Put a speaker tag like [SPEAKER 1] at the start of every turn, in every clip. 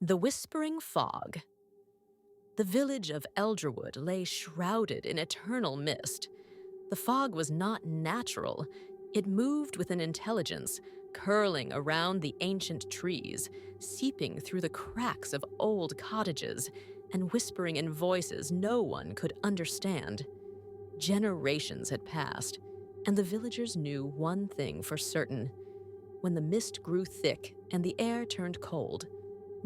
[SPEAKER 1] The Whispering Fog. The village of Elderwood lay shrouded in eternal mist. The fog was not natural. It moved with an intelligence, curling around the ancient trees, seeping through the cracks of old cottages, and whispering in voices no one could understand. Generations had passed, and the villagers knew one thing for certain. When the mist grew thick and the air turned cold,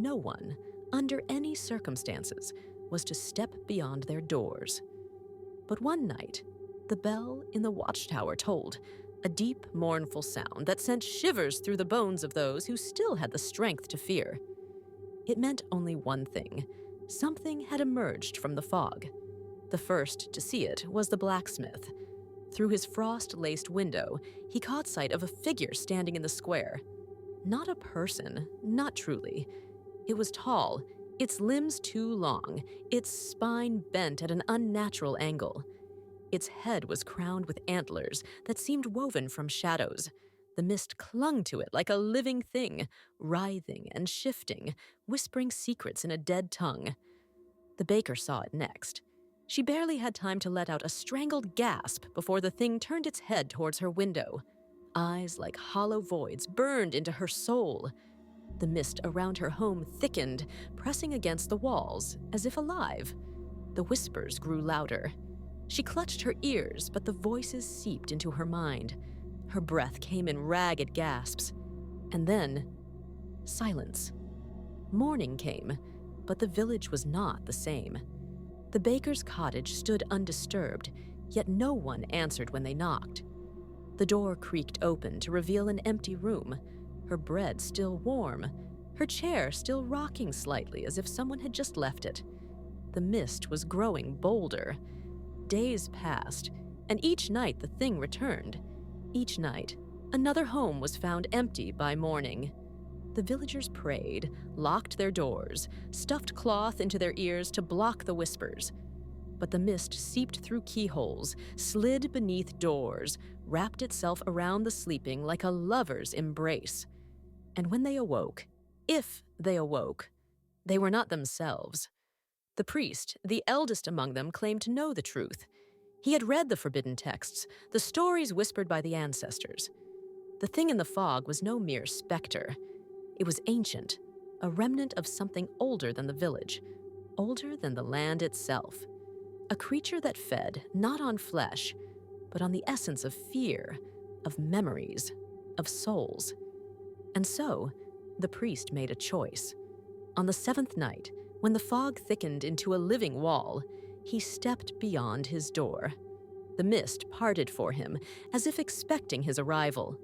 [SPEAKER 1] no one, under any circumstances, was to step beyond their doors. But one night, the bell in the watchtower tolled, a deep, mournful sound that sent shivers through the bones of those who still had the strength to fear. It meant only one thing. Something had emerged from the fog. The first to see it was the blacksmith. Through his frost-laced window, he caught sight of a figure standing in the square. Not a person, not truly. It was tall, its limbs too long, its spine bent at an unnatural angle. Its head was crowned with antlers that seemed woven from shadows. The mist clung to it like a living thing, writhing and shifting, whispering secrets in a dead tongue. The baker saw it next. She barely had time to let out a strangled gasp before the thing turned its head towards her window. Eyes like hollow voids burned into her soul. The mist around her home thickened, pressing against the walls, as if alive. The whispers grew louder. She clutched her ears, but the voices seeped into her mind. Her breath came in ragged gasps. And then, silence. Morning came, but the village was not the same. The baker's cottage stood undisturbed, yet no one answered when they knocked. The door creaked open to reveal an empty room, her bread still warm, her chair still rocking slightly as if someone had just left it. The mist was growing bolder. Days passed, and each night the thing returned. Each night, another home was found empty by morning. The villagers prayed, locked their doors, stuffed cloth into their ears to block the whispers. But the mist seeped through keyholes, slid beneath doors, wrapped itself around the sleeping like a lover's embrace. And when they awoke, if they awoke, they were not themselves. The priest, the eldest among them, claimed to know the truth. He had read the forbidden texts, the stories whispered by the ancestors. The thing in the fog was no mere specter. It was ancient, a remnant of something older than the village, older than the land itself. A creature that fed not on flesh, but on the essence of fear, of memories, of souls. And so, the priest made a choice. On the seventh night, when the fog thickened into a living wall, he stepped beyond his door. The mist parted for him, as if expecting his arrival.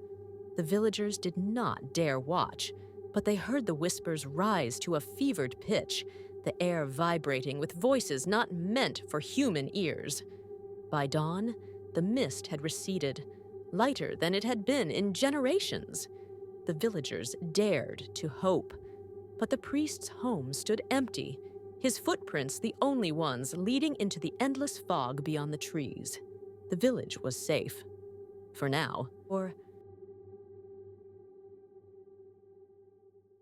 [SPEAKER 1] The villagers did not dare watch, but they heard the whispers rise to a fevered pitch, the air vibrating with voices not meant for human ears. By dawn, the mist had receded, lighter than it had been in generations. The villagers dared to hope, but the priest's home stood empty, his footprints the only ones leading into the endless fog beyond the trees. The village was safe. For now, or